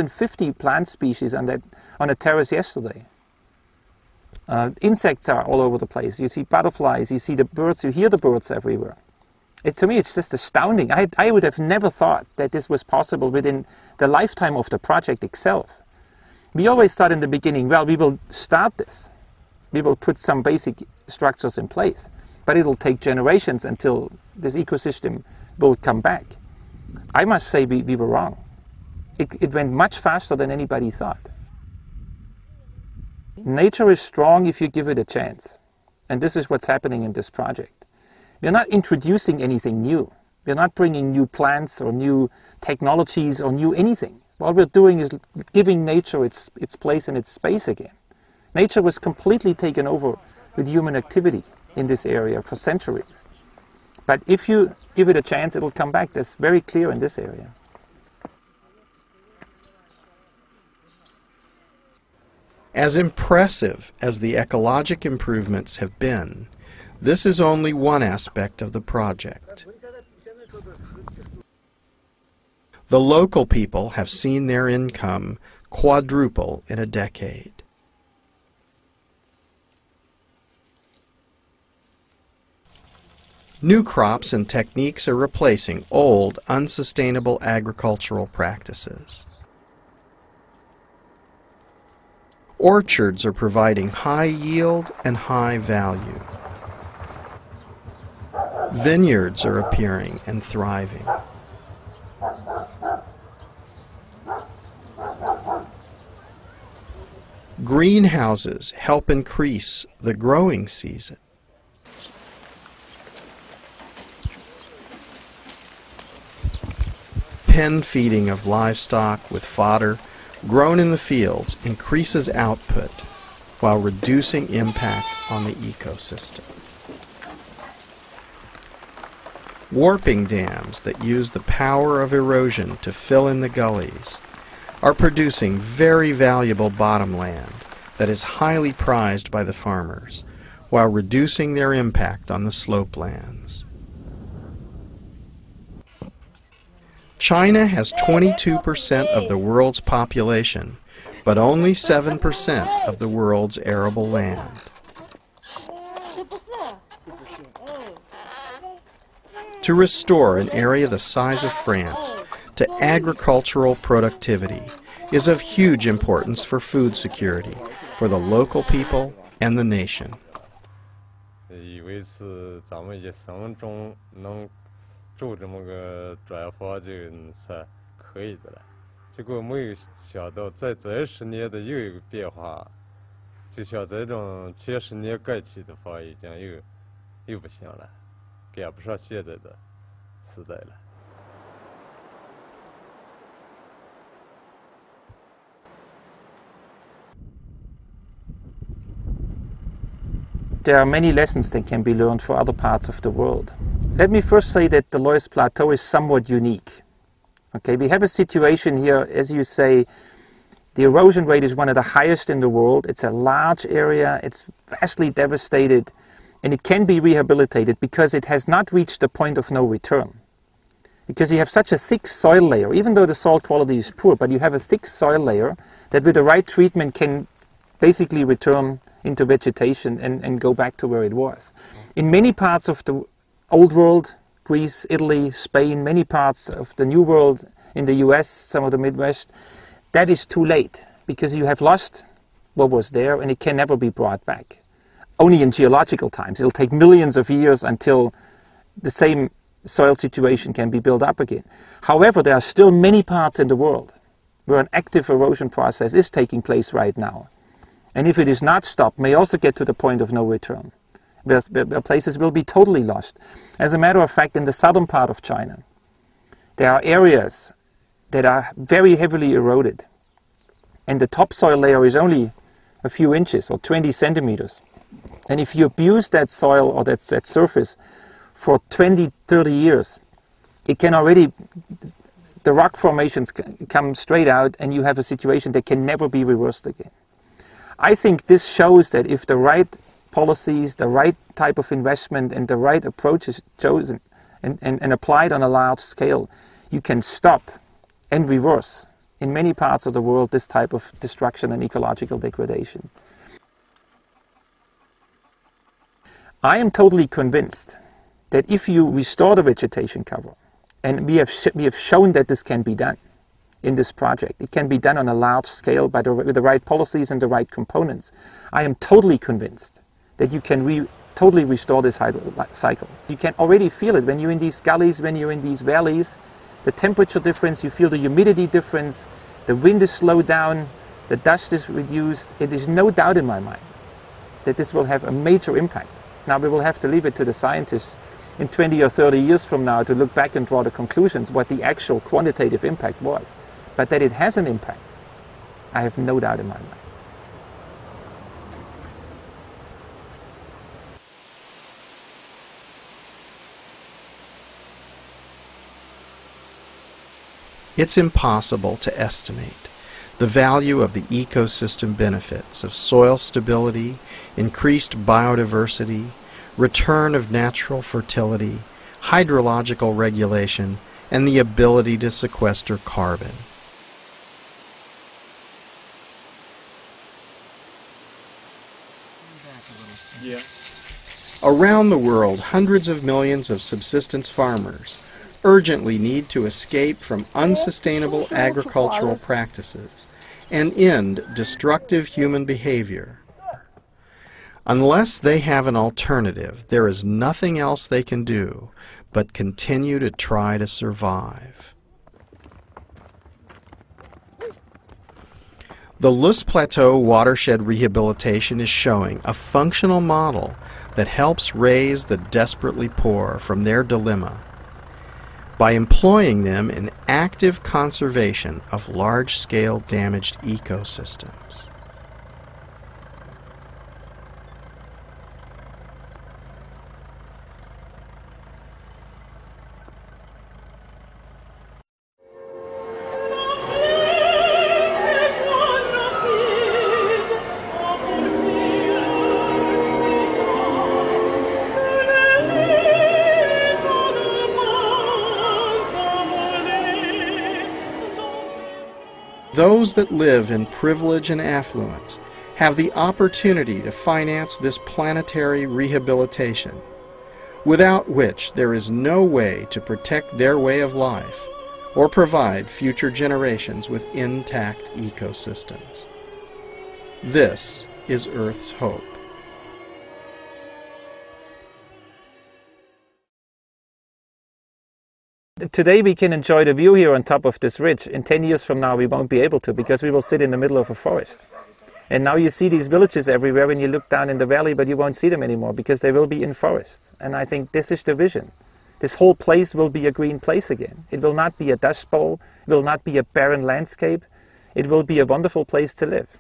50 plant species on a terrace yesterday. Insects are all over the place. You see butterflies, you see the birds, you hear the birds everywhere. To me, it's just astounding. I would have never thought that this was possible within the lifetime of the project itself. We always thought in the beginning, well, we will start this. We will put some basic structures in place, but it'll take generations until this ecosystem will come back. I must say we were wrong. It went much faster than anybody thought. Nature is strong if you give it a chance. And this is what's happening in this project. We're not introducing anything new. We're not bringing new plants or new technologies or new anything. What we're doing is giving nature its place and its space again. Nature was completely taken over with human activity in this area for centuries. But if you give it a chance, it'll come back. That's very clear in this area. As impressive as the ecologic improvements have been, this is only one aspect of the project. The local people have seen their income quadruple in a decade. New crops and techniques are replacing old, unsustainable agricultural practices. Orchards are providing high yield and high value. Vineyards are appearing and thriving. Greenhouses help increase the growing season. Pen feeding of livestock with fodder grown in the fields increases output while reducing impact on the ecosystem. Warping dams that use the power of erosion to fill in the gullies are producing very valuable bottomland that is highly prized by the farmers while reducing their impact on the slopelands. China has 22% of the world's population, but only 7% of the world's arable land. To restore an area the size of France to agricultural productivity is of huge importance for food security for the local people and the nation. 以为是咱们一生中能住这么个转化就算可以的了，结果没有想到在这10年的又一个变化，就像这种前10年盖起的房已经又不行了，赶不上现在的时代了。 There are many lessons that can be learned for other parts of the world. Let me first say that the Loess Plateau is somewhat unique. Okay, we have a situation here, as you say, the erosion rate is one of the highest in the world. It's a large area, it's vastly devastated, and it can be rehabilitated because it has not reached the point of no return. Because you have such a thick soil layer, even though the soil quality is poor, but you have a thick soil layer that with the right treatment can basically return into vegetation and go back to where it was. In many parts of the old world, Greece, Italy, Spain, many parts of the new world, in the US, some of the Midwest, that is too late because you have lost what was there and it can never be brought back. Only in geological times. It'll take millions of years until the same soil situation can be built up again. However, there are still many parts in the world where an active erosion process is taking place right now. And if it is not stopped, may also get to the point of no return, where places will be totally lost. As a matter of fact, in the southern part of China, there are areas that are very heavily eroded, and the topsoil layer is only a few inches or 20 centimeters. And if you abuse that soil or that surface for 20, 30 years, it can already, the rock formations come straight out and you have a situation that can never be reversed again. I think this shows that if the right policies, the right type of investment and the right approach is chosen and applied on a large scale, you can stop and reverse in many parts of the world this type of destruction and ecological degradation. I am totally convinced that if you restore the vegetation cover, and we have shown that this can be done in this project, it can be done on a large scale with the right policies and the right components. I am totally convinced that you can totally restore this cycle. You can already feel it when you're in these gullies, when you're in these valleys, the temperature difference, you feel the humidity difference, the wind is slowed down, the dust is reduced. It is no doubt in my mind that this will have a major impact. Now we will have to leave it to the scientists in 20 or 30 years from now to look back and draw the conclusions what the actual quantitative impact was. But that it has an impact, I have no doubt in my mind. It's impossible to estimate the value of the ecosystem benefits of soil stability, increased biodiversity, return of natural fertility, hydrological regulation, and the ability to sequester carbon. Around the world, hundreds of millions of subsistence farmers urgently need to escape from unsustainable agricultural practices and end destructive human behavior. Unless they have an alternative, there is nothing else they can do but continue to try to survive. The Loess Plateau watershed rehabilitation is showing a functional model that helps raise the desperately poor from their dilemma by employing them in active conservation of large-scale damaged ecosystems. Those that live in privilege and affluence have the opportunity to finance this planetary rehabilitation, without which there is no way to protect their way of life or provide future generations with intact ecosystems. This is Earth's hope. Today we can enjoy the view here on top of this ridge. In 10 years from now we won't be able to, because we will sit in the middle of a forest. And now you see these villages everywhere when you look down in the valley, but you won't see them anymore because they will be in forests. And I think this is the vision. This whole place will be a green place again. It will not be a dust bowl, it will not be a barren landscape. It will be a wonderful place to live.